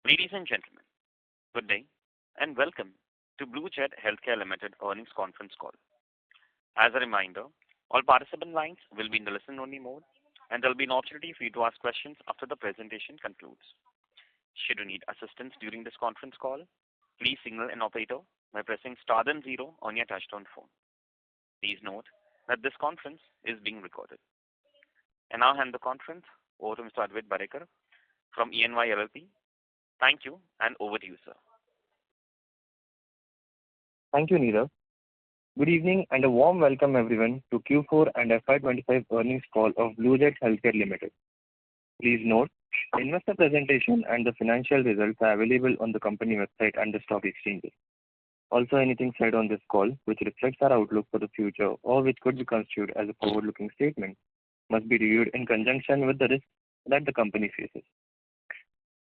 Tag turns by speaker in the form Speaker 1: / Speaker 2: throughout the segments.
Speaker 1: Ladies and gentlemen, good day and welcome to Blue Jet Healthcare Limited earnings conference call. As a reminder, all participant lines will be in the listen-only mode, and there will be an opportunity for you to ask questions after the presentation concludes. Should you need assistance during this conference call, please signal an operator by pressing star then zero on your touchtone phone. Please note that this conference is being recorded. And now hand the conference over to Mr. Advait Barekar from EY LLP. Thank you, and over to you, sir.
Speaker 2: Thank you, Neerav. Good evening and a warm welcome everyone to Q4 and FY25 earnings call of Blue Jet Healthcare Limited. Please note, the investor presentation and the financial results are available on the company website and the stock exchanges. Also, anything said on this call which reflects our outlook for the future or which could be construed as a forward-looking statement must be reviewed in conjunction with the risks that the company faces.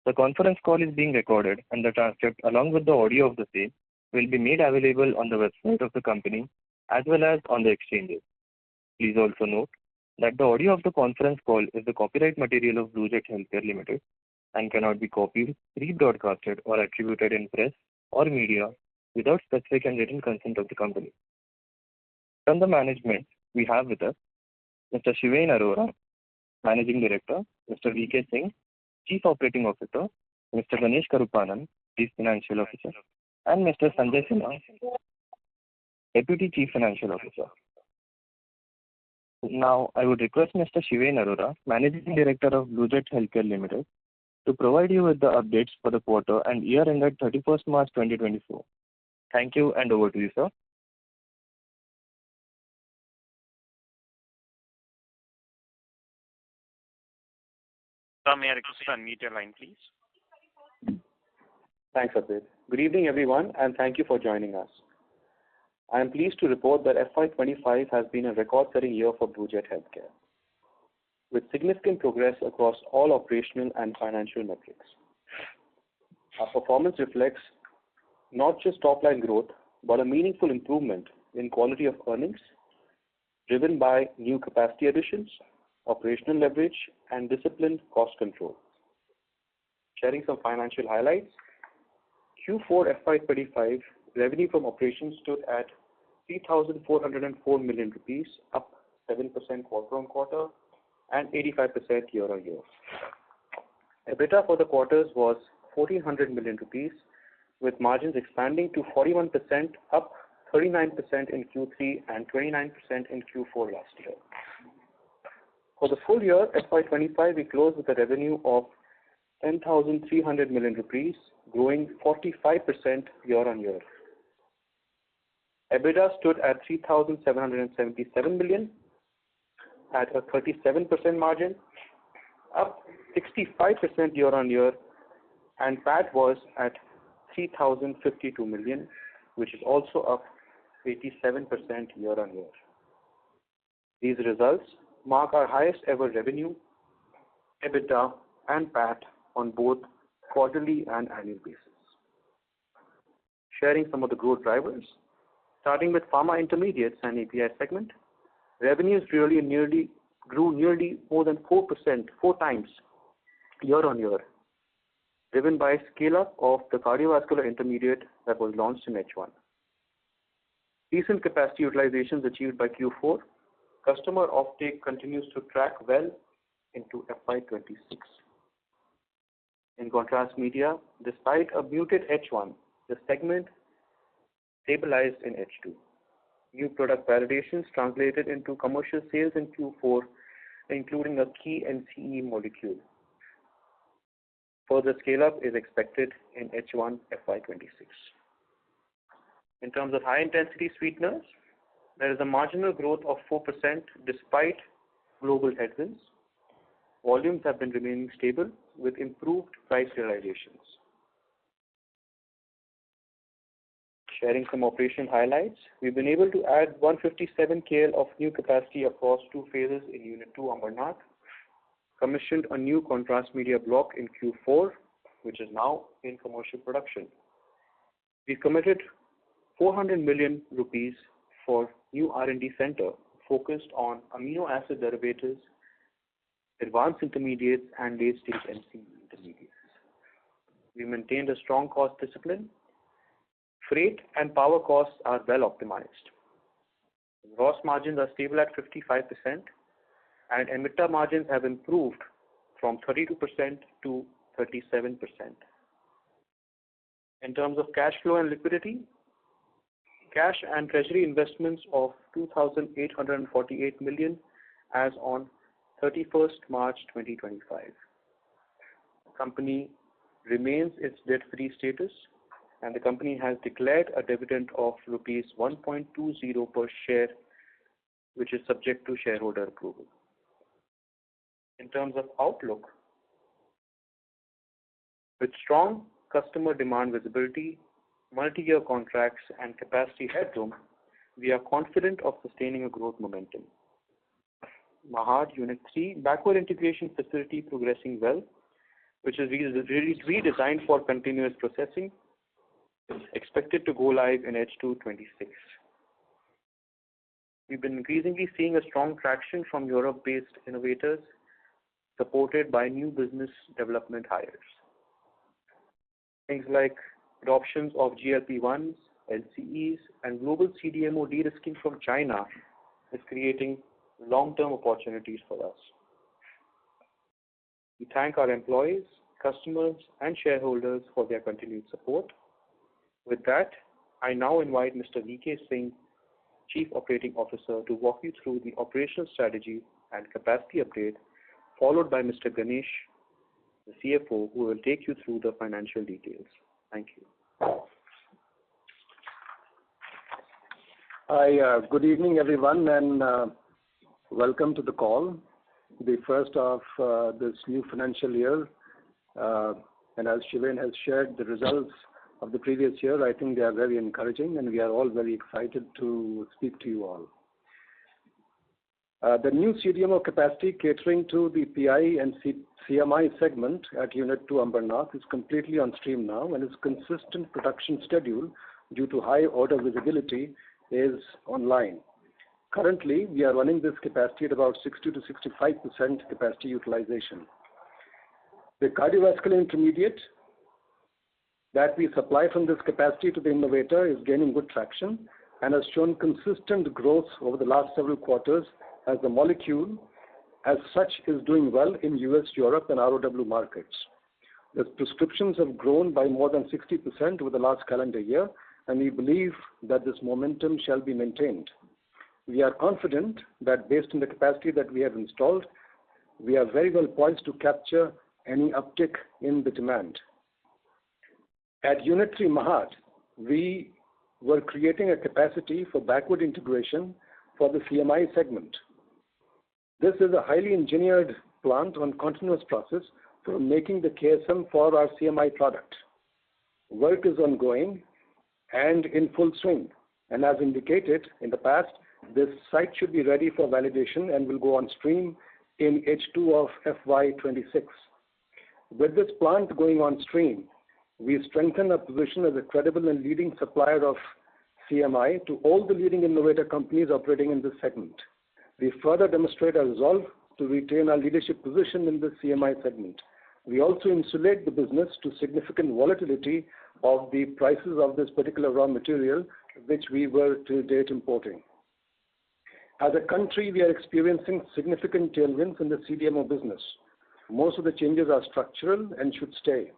Speaker 2: The conference call is being recorded and the transcript along with the audio of the same will be made available on the website of the company as well as on the exchanges. Please also note that the audio of the conference call is the copyright material of Blue Jet Healthcare Limited and cannot be copied, rebroadcasted or attributed in press or media without specific and written consent of the company. From the management, we have with us Mr. Shivain Arora, Managing Director, Mr. V.K. Singh, Chief Operating Officer, Mr. Ganesh Karupanan, Chief Financial Officer, and Mr. Sanjay Sinha, Deputy Chief Financial Officer. Now, I would request Mr. Shivain Arora, Managing Director of Blue Jet Healthcare Limited, to provide you with the updates for the quarter and year ended 31st March 2024. Thank you, and over to you, sir.
Speaker 1: Sir, may I request you to unmute your line, please?
Speaker 3: Thanks, Advait. Good evening, everyone, and thank you for joining us. I am pleased to report that FY25 has been a record-setting year for Blue Jet Healthcare, with significant progress across all operational and financial metrics. Our performance reflects not just top-line growth, but a meaningful improvement in quality of earnings, driven by new capacity additions, operational leverage, and disciplined cost control. Sharing some financial highlights, Q4 FY25 revenue from operations stood at 3,404 million rupees, up 7% quarter-on-quarter and 85% year-on-year. EBITDA for the quarters was 1,400 million rupees, with margins expanding to 41%, up 39% in Q3 and 29% in Q4 last year. For the full year FY25, we closed with a revenue of 10,300 million rupees, growing 45% year-on-year. EBITDA stood at 3,777 million at a 37% margin, up 65% year-on-year, and PAT was at 3,052 million, which is also up 87% year-on-year. These results mark our highest ever revenue, EBITDA, and PAT on both quarterly and annual basis. Sharing some of the growth drivers, starting with pharma intermediates and API segment, revenues grew nearly more than 4 times year-on-year, driven by scale-up of the cardiovascular intermediate that was launched in H1. Recent capacity utilizations achieved by Q4, customer offtake continues to track well into FY26. In contrast media, despite a muted H1, the segment stabilized in H2. New product validations translated into commercial sales in Q4, including a key NCE molecule. Further scale-up is expected in H1 FY26. In terms of high-intensity sweeteners, there is a marginal growth of 4% despite global headwinds. Volumes have been remaining stable with improved price realizations. Sharing some operation highlights, we've been able to add 157 KL of new capacity across 2 phases in Unit 2 Ambernath, commissioned a new contrast media block in Q4, which is now in commercial production. We committed 400 million rupees for new R&D center focused on amino acid derivatives, advanced intermediates, and late-stage NCE intermediates. We maintained a strong cost discipline. Freight and power costs are well optimized. Gross margins are stable at 55%, and EBITDA margins have improved from 32% to 37%. In terms of cash flow and liquidity, cash and treasury investments of 2,848 million as on 31st March 2025. The company remains its debt-free status, and the company has declared a dividend of rupees 1.20 per share, which is subject to shareholder approval. In terms of outlook, with strong customer demand visibility, multi-year contracts, and capacity headroom, we are confident of sustaining a growth momentum. Mahad Unit 3 backward integration facility progressing well, which is redesigned for continuous processing, expected to go live in H2 26. We've been increasingly seeing a strong traction from Europe-based innovators, supported by new business development hires. Things like adoptions of GLP-1s, LCEs, and global CDMO de-risking from China is creating long-term opportunities for us. We thank our employees, customers, and shareholders for their continued support. With that, I now invite Mr. V.K. Singh, Chief Operating Officer, to walk you through the operational strategy and capacity update, followed by Mr. Ganesh, the CFO, who will take you through the financial details. Thank you.
Speaker 4: Hi, good evening, everyone, and welcome to the call, the first of this new financial year. And as Shiven has shared the results of the previous year, I think they are very encouraging, and we are all very excited to speak to you all. The new CDMO capacity catering to the PI and CMI segment at Unit 2 Ambernath is completely on stream now, and its consistent production schedule due to high order visibility is online. Currently, we are running this capacity at about 60 to 65% capacity utilization. The cardiovascular intermediate that we supply from this capacity to the innovator is gaining good traction and has shown consistent growth over the last several quarters, as the molecule as such is doing well in US, Europe, and ROW markets. The prescriptions have grown by more than 60% over the last calendar year, and we believe that this momentum shall be maintained. We are confident that based on the capacity that we have installed, we are very well poised to capture any uptick in the demand. At Unit 3 Mahad, we were creating a capacity for backward integration for the CMI segment. This is a highly engineered plant on continuous process for making the KSM for our CMI product. Work is ongoing and in full swing, and as indicated in the past, this site should be ready for validation and will go on stream in H2 of FY26. With this plant going on stream, we strengthen our position as a credible and leading supplier of CMI to all the leading innovator companies operating in this segment. We further demonstrate our resolve to retain our leadership position in the CMI segment. We also insulate the business to significant volatility of the prices of this particular raw material, which we were to date importing. As a country, we are experiencing significant tailwinds in the CDMO business. Most of the changes are structural and should stay.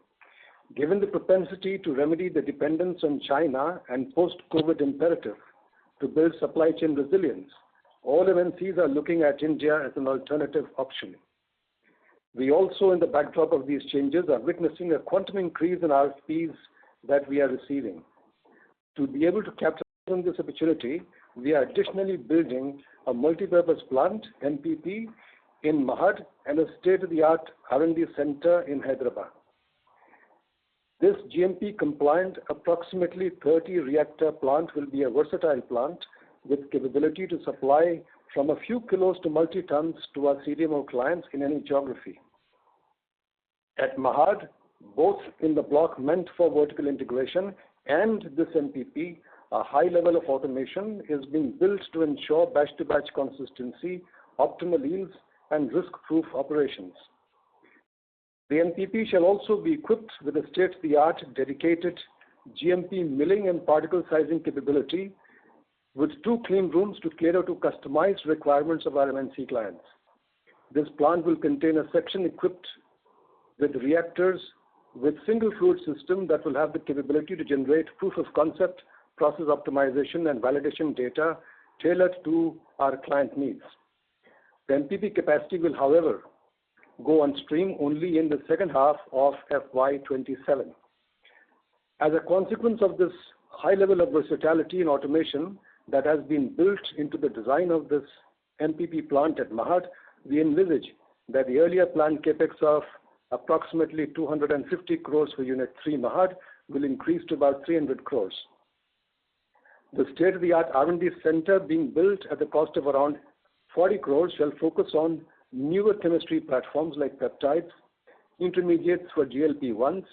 Speaker 4: Given the propensity to remedy the dependence on China and post-COVID imperative to build supply chain resilience, all MNCs are looking at India as an alternative option. We also, in the backdrop of these changes, are witnessing a quantum increase in RFPs that we are receiving. To be able to capture this opportunity, we are additionally building a multi-purpose plant, MPP, in Mahad and a state-of-the-art R&D center in Hyderabad. This GMP-compliant, approximately 30-reactor plant will be a versatile plant with capability to supply from a few kilos to multi-tons to our CDMO clients in any geography. At Mahad, both in the block meant for vertical integration and this MPP, a high level of automation is being built to ensure batch-to-batch consistency, optimal yields, and risk-proof operations. The MPP shall also be equipped with a state-of-the-art dedicated GMP milling and particle sizing capability with 2 clean rooms to cater to customized requirements of our MNC clients. This plant will contain a section equipped with reactors with single fluid system that will have the capability to generate proof of concept, process optimization, and validation data tailored to our client needs. The MPP capacity will, however, go on stream only in the second half of FY27. As a consequence of this high level of versatility and automation that has been built into the design of this MPP plant at Mahad, we envisage that the earlier planned capex of approximately 250 crores for Unit 3 Mahad will increase to about 300 crores. The state-of-the-art R&D center being built at the cost of around 40 crores shall focus on newer chemistry platforms like peptides, intermediates for GLP-1s,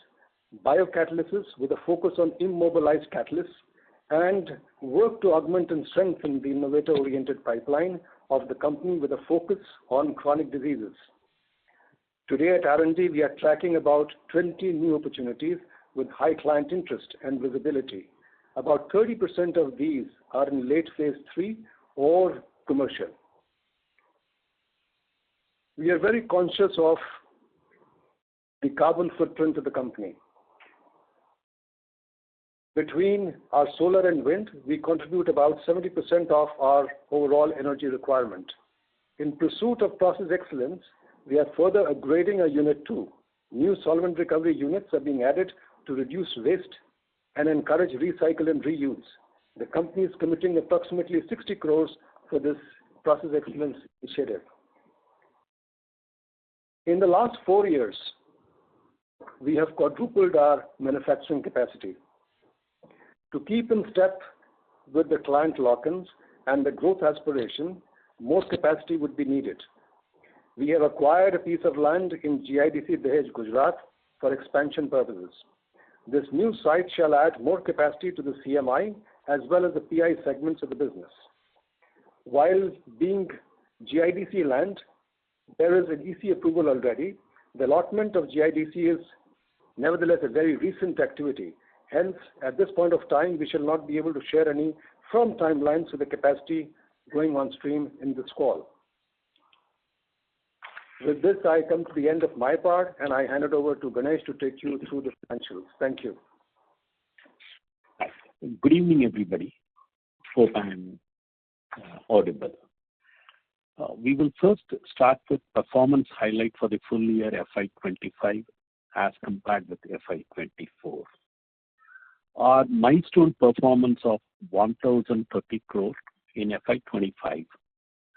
Speaker 4: biocatalysis with a focus on immobilized catalysts, and work to augment and strengthen the innovator-oriented pipeline of the company with a focus on chronic diseases. Today at R&D, we are tracking about 20 new opportunities with high client interest and visibility. About 30% of these are in late phase 3 or commercial. We are very conscious of the carbon footprint of the company. Between our solar and wind, we contribute about 70% of our overall energy requirement. In pursuit of process excellence, we are further upgrading our Unit 2. New solvent recovery units are being added to reduce waste and encourage recycle and reuse. The company is committing approximately 60 crores for this process excellence initiative. In the last 4 years, we have quadrupled our manufacturing capacity. To keep in step with the client lock-ins and the growth aspiration, more capacity would be needed. We have acquired a piece of land in GIDC Dahej, Gujarat for expansion purposes. This new site shall add more capacity to the CMI as well as the PI segments of the business. While being GIDC land, there is an EC approval already. The allotment of GIDC is nevertheless a very recent activity. Hence, at this point of time, we shall not be able to share any firm timelines for the capacity going on stream in this call. With this, I come to the end of my part, and I hand it over to Ganesh to take you through the financials. Thank you.
Speaker 5: Good evening, everybody. Hope I'm audible. We will first start with performance highlight for the full year FY25 as compared with FY24. Our milestone performance of 1,030 crore in FY25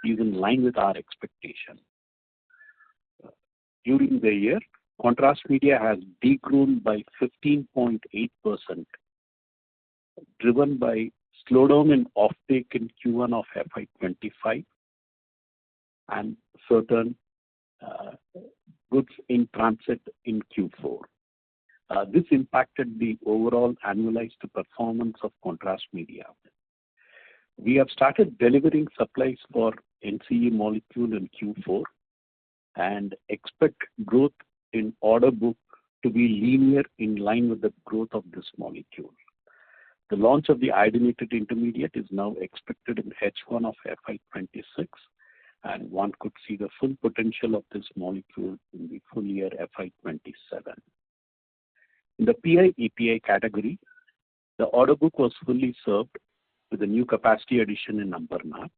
Speaker 5: is in line with our expectation. During the year, contrast media has degrown by 15.8%, driven by slowdown in offtake in Q1 of FY25 and certain goods in transit in Q4. This impacted the overall annualized performance of contrast media. We have started delivering supplies for NCE molecule in Q4 and expect growth in order book to be linear in line with the growth of this molecule. The launch of the iodinated intermediate is now expected in H1 of FY26, and one could see the full potential of this molecule in the full year FY27. In the PI API category, the order book was fully served with a new capacity addition in Ambernath,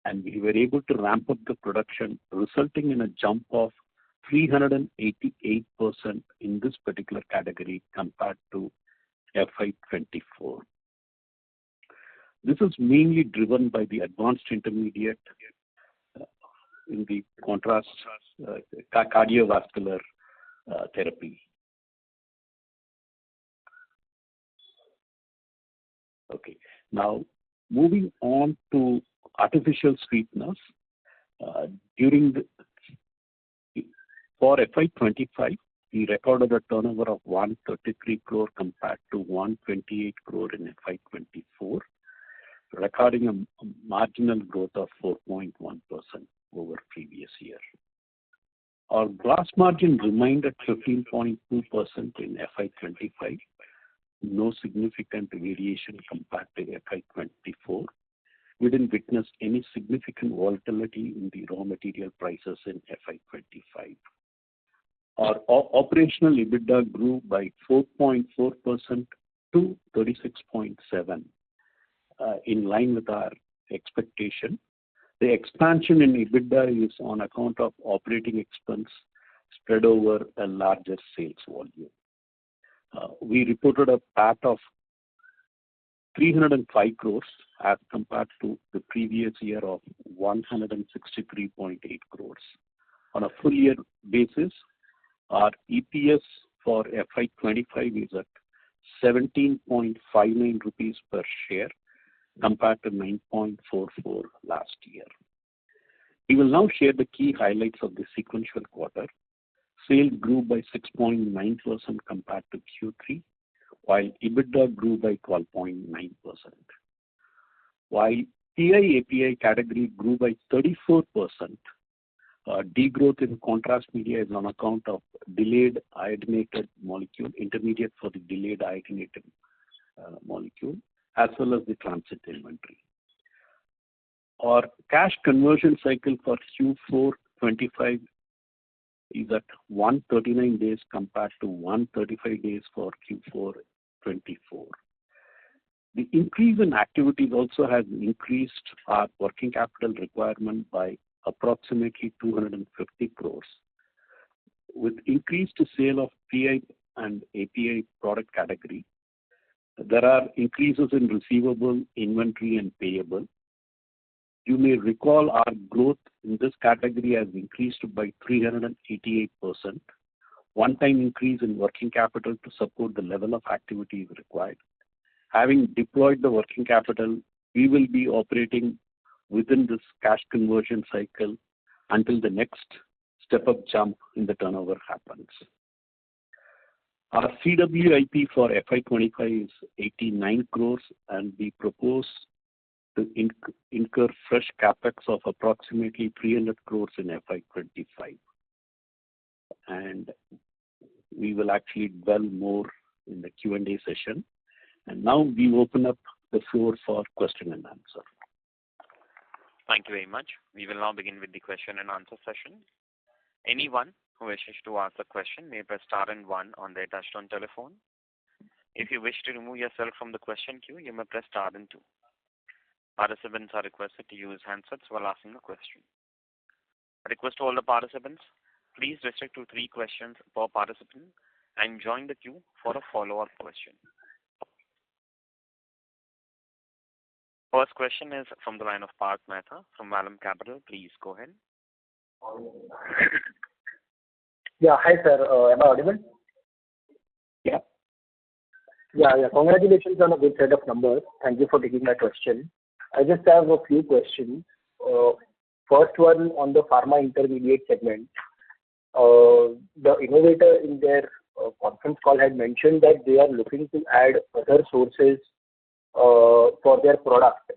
Speaker 5: and we were able to ramp up the production, resulting in a jump of 388% in this particular category compared to FY24. This is mainly driven by the advanced intermediate in the contrast cardiovascular therapy. Okay, now moving on to artificial sweeteners. For FY25, we recorded a turnover of 133 crore compared to 128 crore in FY24, recording a marginal growth of 4.1% over previous year. Our gross margin remained at 15.2% in FY25. No significant variation compared to FY24. We didn't witness any significant volatility in the raw material prices in FY25. Our operational EBITDA grew by 4.4% to 36.7, in line with our expectation. The expansion in EBITDA is on account of operating expense spread over a larger sales volume. We reported a PAT of 305 crores as compared to the previous year of 163.8 crores. On a full year basis, our EPS for FY25 is at 17.59 rupees per share compared to 9.44 last year. We will now share the key highlights of the sequential quarter. Sales grew by 6.9% compared to Q3, while EBITDA grew by 12.9%. While PI API category grew by 34%, degrowth in contrast media is on account of delayed iodinated molecule, intermediate for the delayed iodinated molecule, as well as the transit inventory. Our cash conversion cycle for Q4 25 is at 139 days compared to 135 days for Q4 24. The increase in activities also has increased our working capital requirement by approximately 250 crores. With increased sale of PI and API product category, there are increases in receivable, inventory, and payable. You may recall our growth in this category has increased by 388%. One-time increase in working capital to support the level of activity is required. Having deployed the working capital, we will be operating within this cash conversion cycle until the next step-up jump in the turnover happens. Our CWIP for FY25 is 89 crores, and we propose to incur fresh capex of approximately 300 crores in FY25. And we will actually dwell more in the Q&A session. And now we open up the floor for question and answer.
Speaker 1: Thank you very much. We will now begin with the question and answer session. Anyone who wishes to ask a question may press star and one on their touchtone telephone. If you wish to remove yourself from the question queue, you may press star and two. Participants are requested to use handsets while asking a question. A request to all the participants, please restrict to 3 questions per participant and join the queue for a follow-up question. First question is from the line of Parth Mehta from Vallum Capital. Please go ahead.
Speaker 6: Yeah, hi sir. Am I audible?
Speaker 5: Yeah.
Speaker 6: Yeah. Congratulations on a good set of numbers. Thank you for taking my question. I just have a few questions. First one on the pharma intermediate segment. The innovator in their conference call had mentioned that they are looking to add other sources for their product,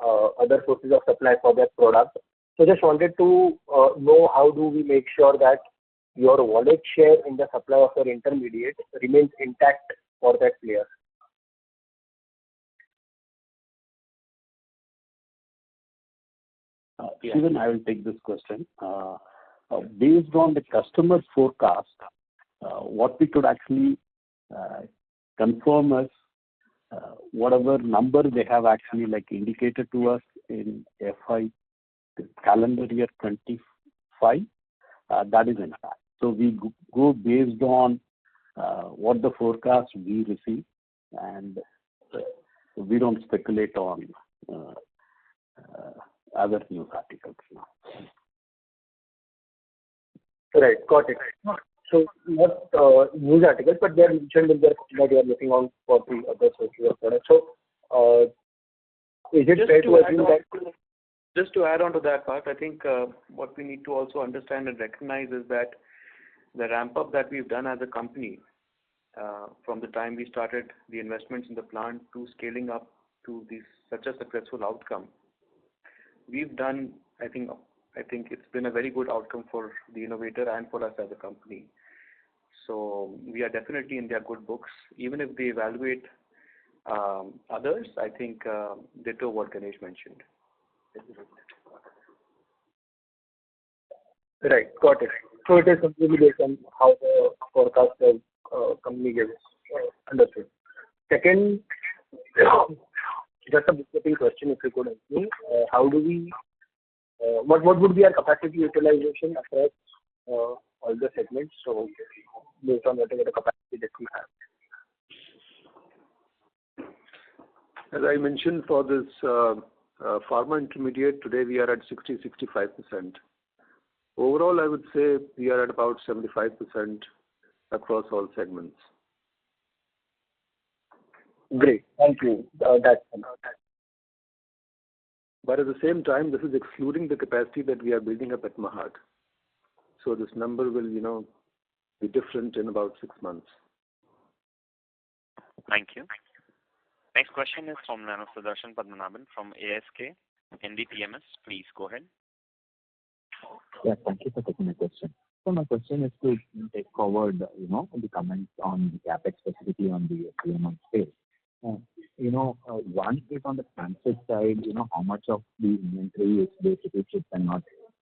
Speaker 6: other sources of supply for their product. So just wanted to know how do we make sure that your wallet share in the supply of your intermediate remains intact for that player.
Speaker 5: Even I will take this question. Based on the customer forecast, what we could actually confirm is whatever number they have actually like indicated to us in FY calendar year 25, that is intact. So we go based on what the forecast we receive, and we don't speculate on other news articles now.
Speaker 6: Right, got it. So not news articles, but they are mentioned in their that you are looking on for the other sources of products. So is it fair to assume that?
Speaker 3: Just to add on to that part, I think what we need to also understand and recognize is that the ramp up that we've done as a company from the time we started the investments in the plant to scaling up to such a successful outcome, we've done, I think, I think it's been a very good outcome for the innovator and for us as a company. So we are definitely in their good books. Even if they evaluate others, I think ditto what Ganesh mentioned.
Speaker 6: Right. Got it. So it is completely based on how the forecast the company gives. Understood. Second, just a bookkeeping question, if you could help me. How do we, what would be our capacity utilization across all the segments? So based on whatever the capacity that we have.
Speaker 4: As I mentioned, for this pharma intermediate, today we are at 60-65%. Overall, I would say we are at about 75% across all segments.
Speaker 6: Great. Thank you. That's
Speaker 4: But at the same time, this is excluding the capacity that we are building up at Mahad. So this number will, be different in about 6 months.
Speaker 1: Thank you. Next question is from Sudarshan Padmanabhan from ASK NDPMS. Please go ahead.
Speaker 7: Yeah, thank you for taking my question. So my question is to take forward, the comments on the CapEx specifically on the CMI space. One is on the transit side, how much of the inventory is basically shipped and not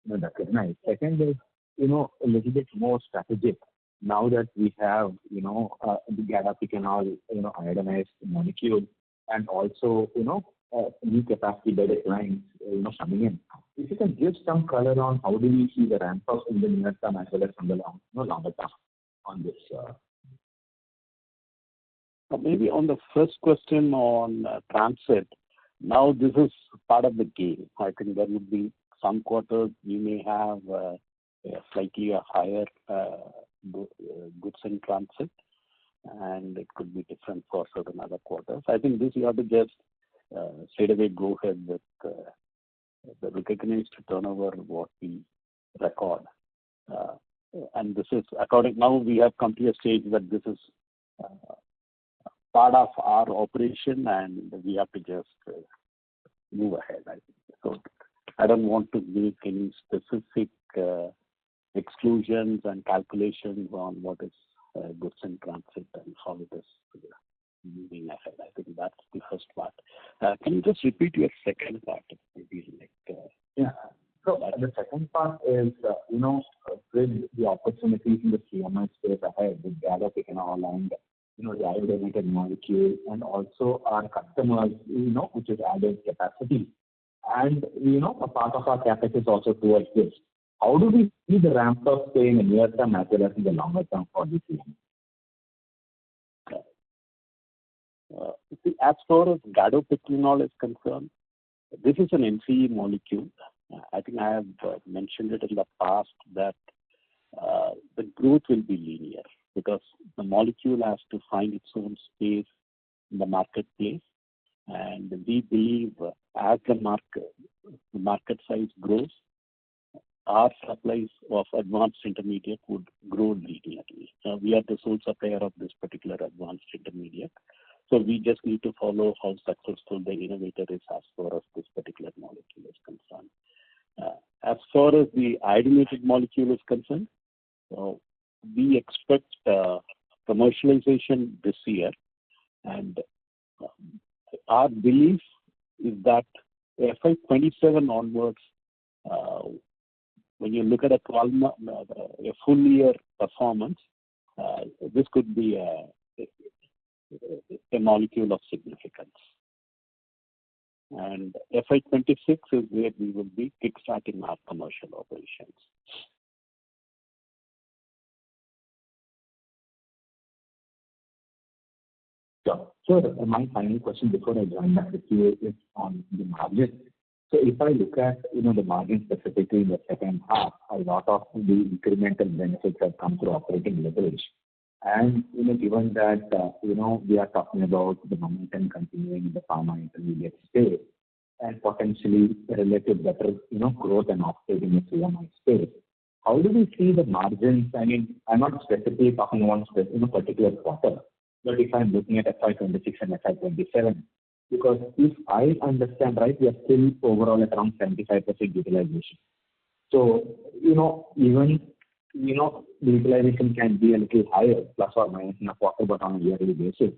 Speaker 7: recognized. Second is, a little bit more strategic. Now that we have, the gadapicanol, iodinized molecule, and also, new capacity by the clients, coming in. If you can give some color on how do we see the ramp up in the near term as well as in the longer term on this.
Speaker 5: Maybe on the first question on transit, now this is part of the game. I think there would be some quarters you may have slightly a higher goods in transit, and it could be different for certain other quarters. I think this you have to just straight away go ahead with the recognized turnover what we record. And this is according, now we have come to a stage that this is part of our operation and we have to just move ahead, I think. So I don't want to make any specific exclusions and calculations on what is goods in transit and how it is moving ahead. I think that's the first part. Can you just repeat your second part? Maybe
Speaker 7: Yeah. So the second part is, with the opportunities in the CMI space ahead with gadapicanol and the iodinated molecule, and also our customers, which is added capacity, and a part of our CapEx is also towards this. How do we see the ramp up say in the near term as well as in the longer term for this CMI?
Speaker 5: See, as far as gadapicanol is concerned, this is an NCE molecule. I think I have mentioned it in the past that the growth will be linear because the molecule has to find its own space in the marketplace, and we believe as the market size grows, our supplies of advanced intermediate would grow linearly. We are the sole supplier of this particular advanced intermediate. So we just need to follow how successful the innovator is as far as this particular molecule is concerned. As far as the iodinated molecule is concerned, we expect commercialization this year, and our belief is that FY27 onwards, when you look at a full year performance, this could be a molecule of significance. And FY26 is where we will be kickstarting our commercial operations.
Speaker 7: So my final question before I join back with you is on the margin. So if I look at the margin specifically in the second half, a lot of the incremental benefits have come through operating leverage. And given that we are talking about the momentum continuing in the pharma intermediate space and potentially related better growth and uptake in the CMI space, how do we see the margins? I mean, I'm not specifically talking one particular quarter, but if I'm looking at FY26 and FY27, because if I understand right, we are still overall at around 75% utilization. So, even, the utilization can be a little higher, plus or minus in a quarter, but on a yearly basis.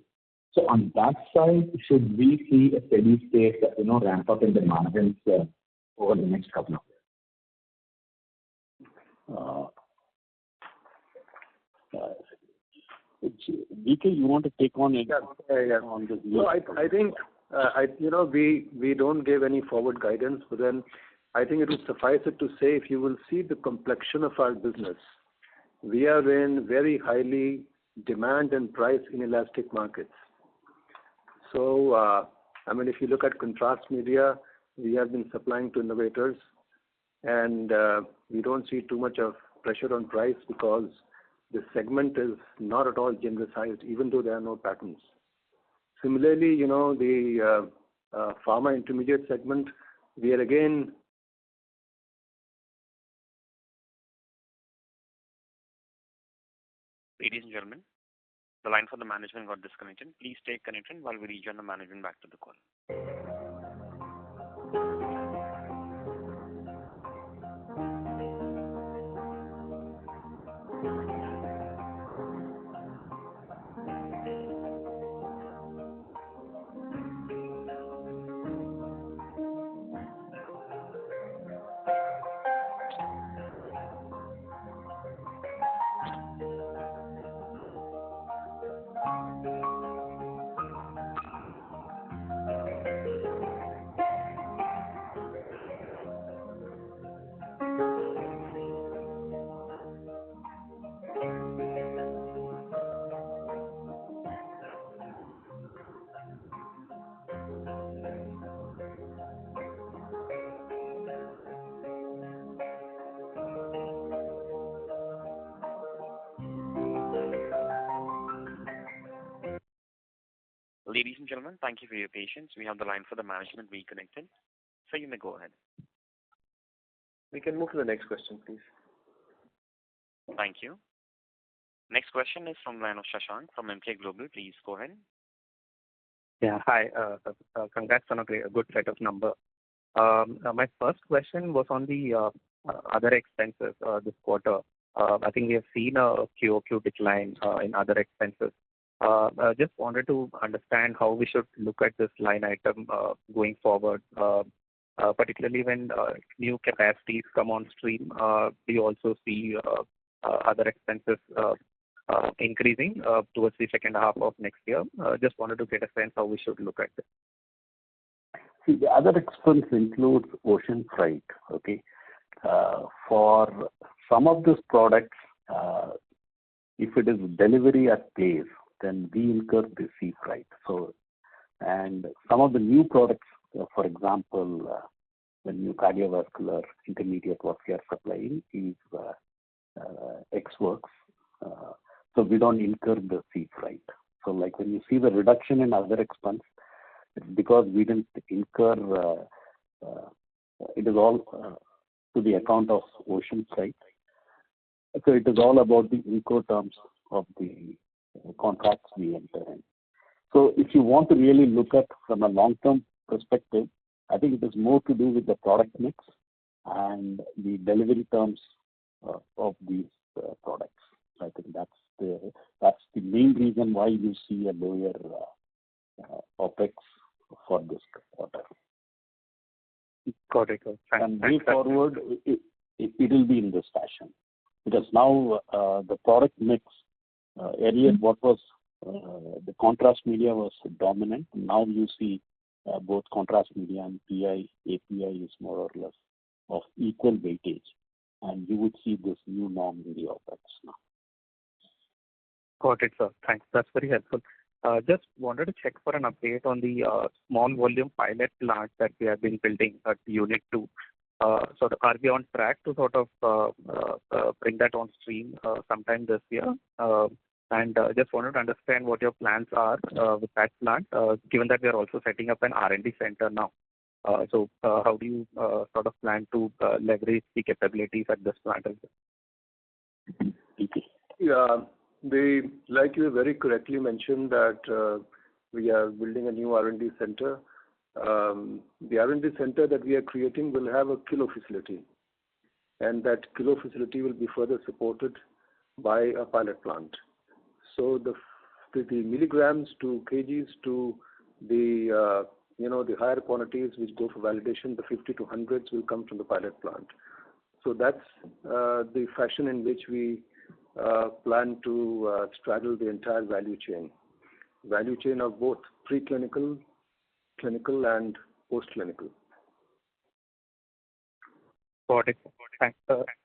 Speaker 7: So on that side, should we see a steady state, ramp up in the margins over the next couple of
Speaker 5: years? DK, you want to take on it?
Speaker 4: Yeah.
Speaker 5: On the
Speaker 4: So I think, we don't give any forward guidance, but then I think it would suffice it to say if you will see the complexion of our business, we are in very highly demand and price inelastic markets. So, if you look at contrast media, we have been supplying to innovators, and we don't see too much of pressure on price because the segment is not at all genericized, even though there are no patents. Similarly, the pharma intermediate segment, we are again.
Speaker 1: Ladies and gentlemen, the line for the management got disconnected. Please stay connected while we rejoin the management back to the call. Ladies and gentlemen, thank you for your patience. We have the line for the management reconnected. So you may go ahead.
Speaker 3: We can move to the next question, please.
Speaker 1: Thank you. Next question is from line of Shashank from Emkay Global. Please go ahead.
Speaker 2: Yeah, hi. Congrats on a good set of numbers. My first question was on the other expenses this quarter. I think we have seen a QOQ decline in other expenses. Just wanted to understand how we should look at this line item going forward, particularly when new capacities come on stream. We also see other expenses increasing towards the second half of next year. Just wanted to get a sense how we should look at this.
Speaker 5: See, the other expense includes ocean freight. Okay, for some of these products, if it is delivery at place, then we incur the sea freight. So, and some of the new products, for example, the new cardiovascular intermediate what we are supplying is X-Works. So we don't incur the sea freight. So like when you see the reduction in other expense, it's because we didn't incur, it is all to the account of ocean freight. So it is all about the Incoterms of the contracts we enter in. So if you want to really look at from a long-term perspective, I think it is more to do with the product mix and the delivery terms of these products. I think that's the main reason why you see a lower OPEX for this quarter.
Speaker 2: Got it.
Speaker 5: And way forward, it will be in this fashion. Because now the product mix, earlier what was the contrast media was dominant. Now you see both contrast media and PI, API is more or less of equal weightage. And you would see this new norm in the OPEX now.
Speaker 2: Got it, sir. Thanks. That's very helpful. Just wanted to check for an update on the small volume pilot plant that we have been building at Unit 2. So are we on track to sort of bring that on stream sometime this year? And just wanted to understand what your plans are with that plant, given that we are also setting up an R&D center now. So how do you sort of plan to leverage the capabilities at this plant as well?
Speaker 4: Yeah, like you very correctly mentioned that we are building a new R&D center. The R&D center that we are creating will have a kilo facility. and that kilo facility will be further supported by a pilot plant. So the milligrams to kgs to the the higher quantities which go for validation, the 50 to 100s will come from the pilot plant. So that's the fashion in which we plan to straddle the entire value chain of both preclinical, clinical, and post-clinical.
Speaker 2: Got it. Thanks.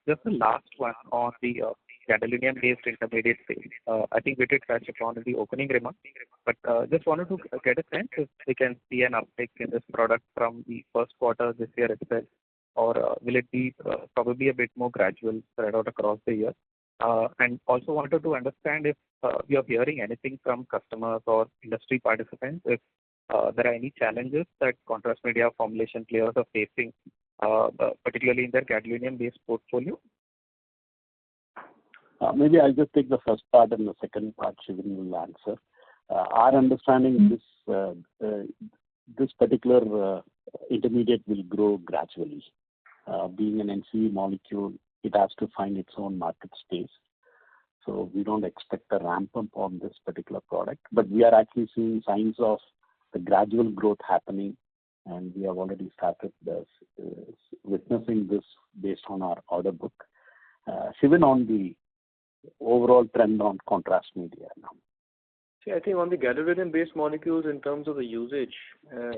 Speaker 2: Just the last one on the gadolinium-based intermediate phase. I think we did touch upon in the opening remarks, but just wanted to get a sense if we can see an uptick in this product from the first quarter this year itself, or will it be probably a bit more gradual spread out across the year? And also wanted to understand if you're hearing anything from customers or industry participants, if there are any challenges that contrast media formulation players are facing, particularly in their gadolinium-based portfolio.
Speaker 5: Maybe I'll just take the first part and the second part Shivin will answer. Our understanding this particular intermediate will grow gradually. Being an NCE molecule, it has to find its own market space. So we don't expect a ramp up on this particular product, but we are actually seeing signs of the gradual growth happening, and we have already started witnessing this based on our order book. Shivin, on the overall trend on contrast media now.
Speaker 3: See, I think on the gadolinium-based molecules, in terms of the usage,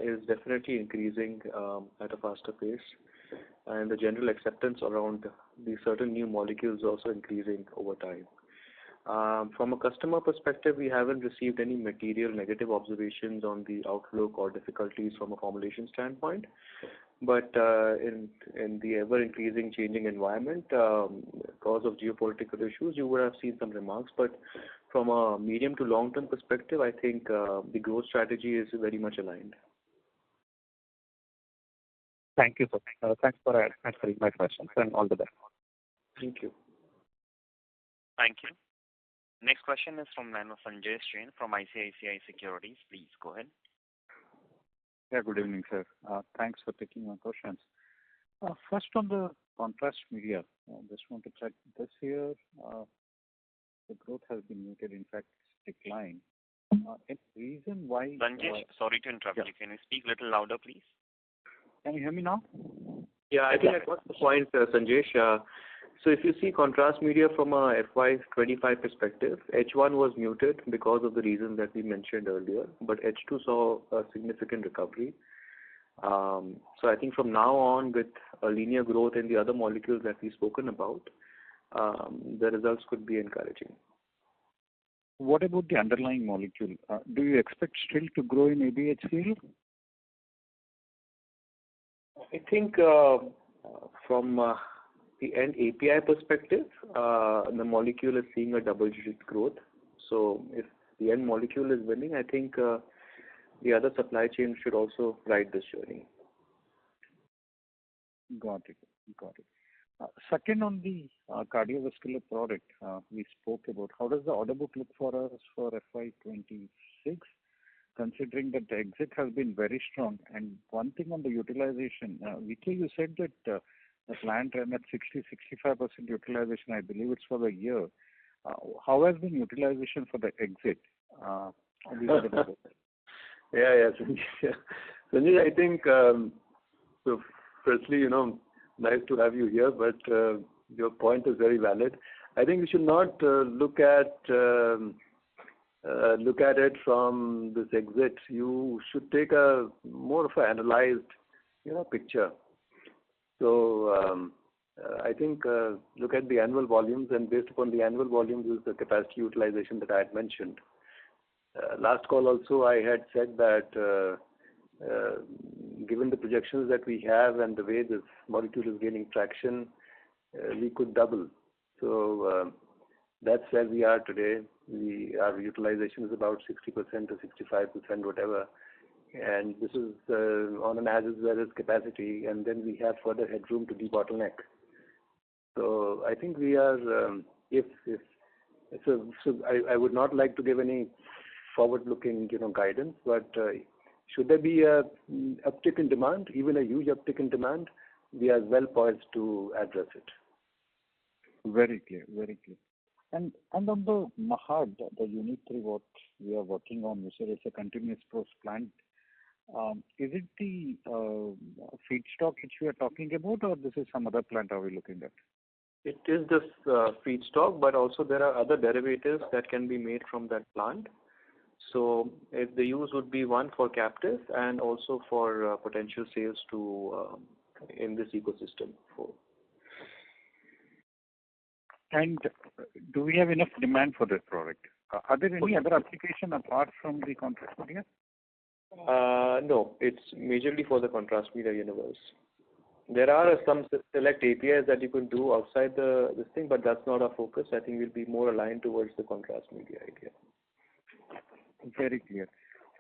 Speaker 3: is definitely increasing at a faster pace, and the general acceptance around the certain new molecules also increasing over time. From a customer perspective, we haven't received any material negative observations on the outlook or difficulties from a formulation standpoint. But in the ever-increasing changing environment, because of geopolitical issues, you would have seen some remarks. But from a medium to long-term perspective, I think the growth strategy is very much aligned.
Speaker 2: Thank you, sir. Thanks for answering my questions, and all the best.
Speaker 3: Thank you.
Speaker 1: Thank you. Next question is from Sanjay Jain from ICICI Securities. Please go ahead.
Speaker 8: Yeah, good evening, sir. Thanks for taking my questions. First, on the contrast media, just want to check this year, the growth has been muted, in fact, declined. Any reason why?
Speaker 1: Sanjay, sorry to interrupt you. Can you speak a little louder, please?
Speaker 8: Can you hear me now?
Speaker 3: Yeah, I think I got the point, Sanjay. So if you see contrast media from a FY25 perspective, H1 was muted because of the reasons that we mentioned earlier, but H2 saw a significant recovery. So I think from now on, with a linear growth in the other molecules that we've spoken about, the results could be encouraging.
Speaker 8: What about the underlying molecule? Do you expect still to grow in ABHCL?
Speaker 3: I think from the end API perspective, the molecule is seeing a double-digit growth. So if the end molecule is winning, I think the other supply chain should also ride this journey.
Speaker 8: Got it. Second, on the cardiovascular product we spoke about, how does the order book look for us for FY26, considering that the exit has been very strong? And one thing on the utilization, Vicky, you said that the plant ran at 60-65% utilization. I believe it's for the year. How has been utilization for the exit?
Speaker 4: Yeah. Sanjay, I think, so firstly, nice to have you here, but your point is very valid. I think we should not look at it from this exit. You should take a more of an analyzed, picture. So I think look at the annual volumes, and based upon the annual volumes is the capacity utilization that I had mentioned. Last call also I had said that given the projections that we have and the way this molecule is gaining traction, we could double. So that's where we are today. Our utilization is about 60% to 65%, whatever. And this is on an as-is capacity, and then we have further headroom to debottleneck. So I think we are, I would not like to give any forward-looking, guidance, but should there be a uptick in demand, even a huge uptick in demand, we are well poised to address it.
Speaker 8: Very clear, very clear. And on the Mahad, the Unit 3, what we are working on, you said it's a continuous process plant. Is it the feedstock which we are talking about, or this is some other plant are we looking at?
Speaker 3: It is the feedstock, but also there are other derivatives that can be made from that plant. So the use would be one for captive and also for potential sales to in this ecosystem.
Speaker 8: And do we have enough demand for that product? Are there any other application apart from the contrast media?
Speaker 3: No, it's majorly for the contrast media universe. There are some select APIs that you can do outside this thing, but that's not our focus. I think we'll be more aligned towards the contrast media idea.
Speaker 8: Very clear.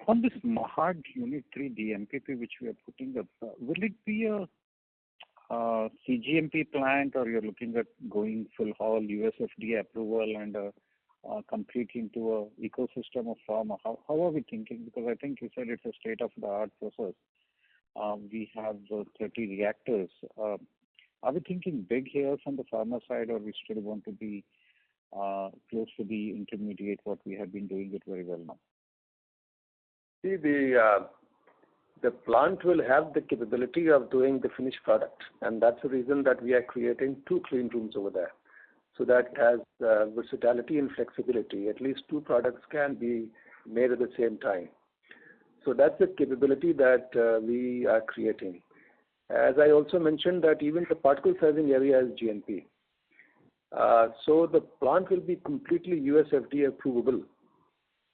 Speaker 8: On this Mahad Unit 3, the MPP which we are putting up, will it be a CGMP plant, or you're looking at going full haul USFDA approval and completely into a ecosystem of pharma? How are we thinking? Because I think you said it's a state-of-the-art process. We have 30 reactors. Are we thinking big here from the pharma side, or we still want to be close to the intermediate, what we have been doing it very well now?
Speaker 4: See, the plant will have the capability of doing the finished product, and that's the reason that we are creating 2 clean rooms over there. So that has versatility and flexibility. At least 2 products can be made at the same time. So that's the capability that we are creating. As I also mentioned, that even the particle sizing area is GMP. So the plant will be completely USFDA approvable.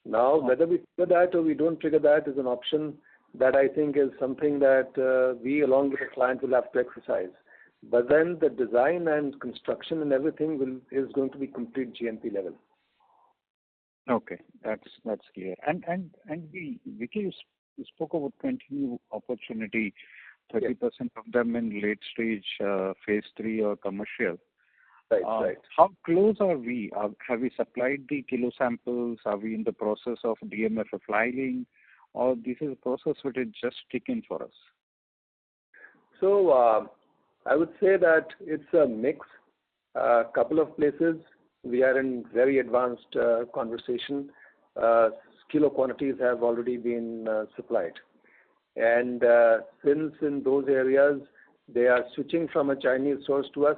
Speaker 4: Now, whether we trigger that or we don't trigger that is an option that I think is something that we, along with the client, will have to exercise. But then the design and construction and everything is going to be complete GMP level.
Speaker 8: Okay, that's clear. And Vicky, you spoke about 20 new opportunity, 30% of them in late stage, phase 3 or commercial.
Speaker 4: Right.
Speaker 8: How close are we? Have we supplied the kilo samples? Are we in the process of DMF filing? Or this is a process which is just kicking for us?
Speaker 4: So I would say that it's a mix. A couple of places we are in very advanced conversation. Kilo quantities have already been supplied. And since in those areas they are switching from a Chinese source to us,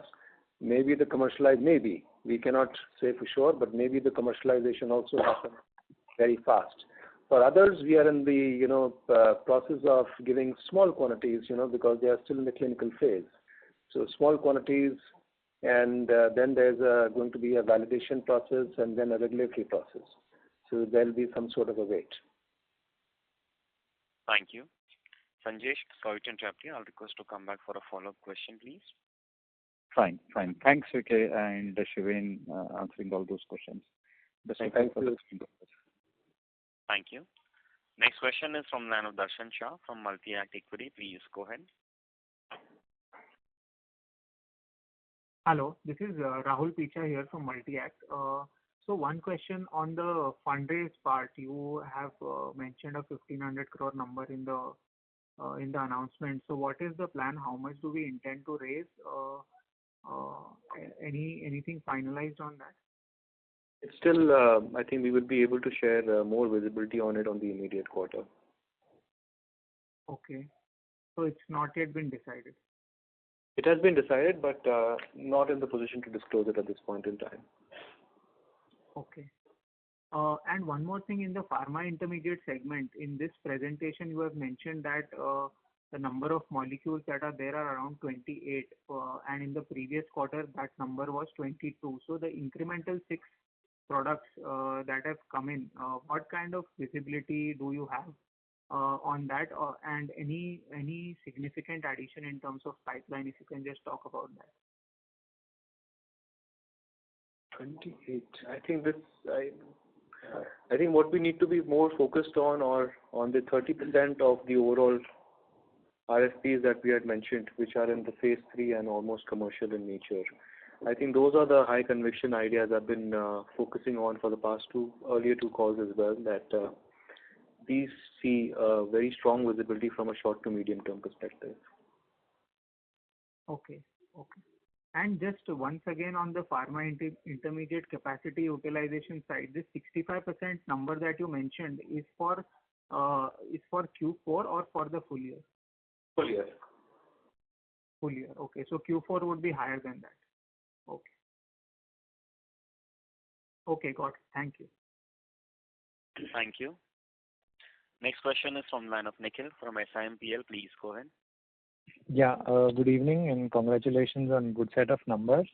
Speaker 4: maybe we cannot say for sure, but maybe the commercialization also happens very fast. For others, we are in the process of giving small quantities, because they are still in the clinical phase. So small quantities, and then there's going to be a validation process and then a regulatory process. So there'll be some sort of a wait.
Speaker 1: Thank you. Sanjesh, sorry to interrupt you. I'll request to come back for a follow-up question, please.
Speaker 8: Fine. Thanks, Vicky and Shivain, answering all those questions.
Speaker 4: Thank you.
Speaker 1: Thank you. Next question is from line of Darshan Shah from Multi-Act Equity. Please go ahead.
Speaker 9: Hello, this is Rahul Picha here from Multi-Act. So one question on the fundraise part. You have mentioned a 1,500 crore number in the announcement. So what is the plan? How much do we intend to raise? Anything finalized on that?
Speaker 3: It's still, I think we would be able to share more visibility on it on the immediate quarter.
Speaker 9: Okay. So it's not yet been decided?
Speaker 3: It has been decided, but not in the position to disclose it at this point in time.
Speaker 9: Okay. And one more thing, in the pharma intermediate segment, in this presentation you have mentioned that the number of molecules that are there are around 28, and in the previous quarter that number was 22. So the incremental 6 products that have come in, what kind of visibility do you have on that, and any significant addition in terms of pipeline, if you can just talk about that?
Speaker 3: 28. I think what we need to be more focused on are on the 30% of the overall RFPs that we had mentioned, which are in the phase 3 and almost commercial in nature. I think those are the high conviction ideas I've been focusing on for the past earlier two calls as well, that these see very strong visibility from a short to medium term perspective.
Speaker 9: Okay. And just once again on the pharma intermediate capacity utilization side, this 65% number that you mentioned is for Q4 or for the full year?
Speaker 3: Full year.
Speaker 9: Full year. Okay. So Q4 would be higher than that. Okay. Okay, got it. Thank you.
Speaker 1: Thank you. Next question is from line of Nikhil from SIMPL. Please go ahead.
Speaker 10: Yeah, good evening and congratulations on good set of numbers.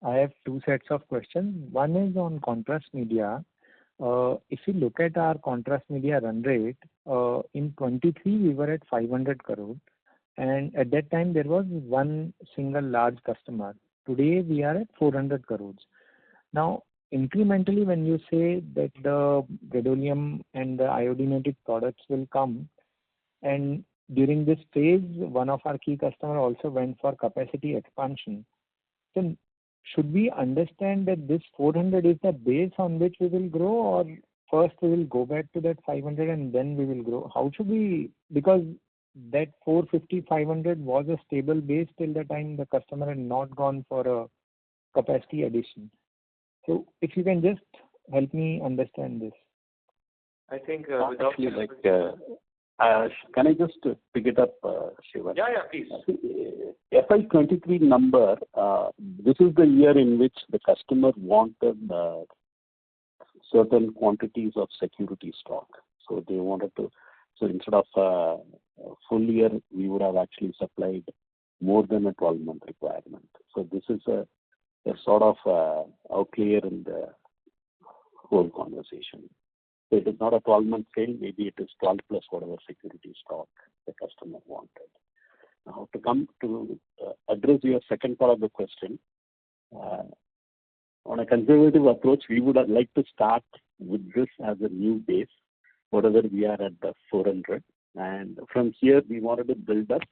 Speaker 10: I have two sets of questions. One is on contrast media. If you look at our contrast media run rate, in 23 we were at 500 crore, and at that time there was one single large customer. Today we are at 400 crores. Now, incrementally, when you say that the gadolinium and the iodinated products will come, and during this phase, one of our key customer also went for capacity expansion. So should we understand that this 400 is the base on which we will grow, or first we will go back to that 500 and then we will grow? How should we, because that 450, 500 was a stable base till the time the customer had not gone for a capacity addition. So if you can just help me understand this.
Speaker 3: I think
Speaker 5: without actually, can I just pick it up, Shiva?
Speaker 3: Yeah, please.
Speaker 5: FY23 number, this is the year in which the customer wanted certain quantities of security stock. So they wanted to, so instead of full year, we would have actually supplied more than a 12-month requirement. So this is a sort of outlier in the whole conversation. So it is not a 12-month sale, maybe it is 12 plus whatever security stock the customer wanted. Now to come to address your second part of the question, on a conservative approach, we would have liked to start with this as a new base, whatever we are at the 400. And from here, we wanted to build up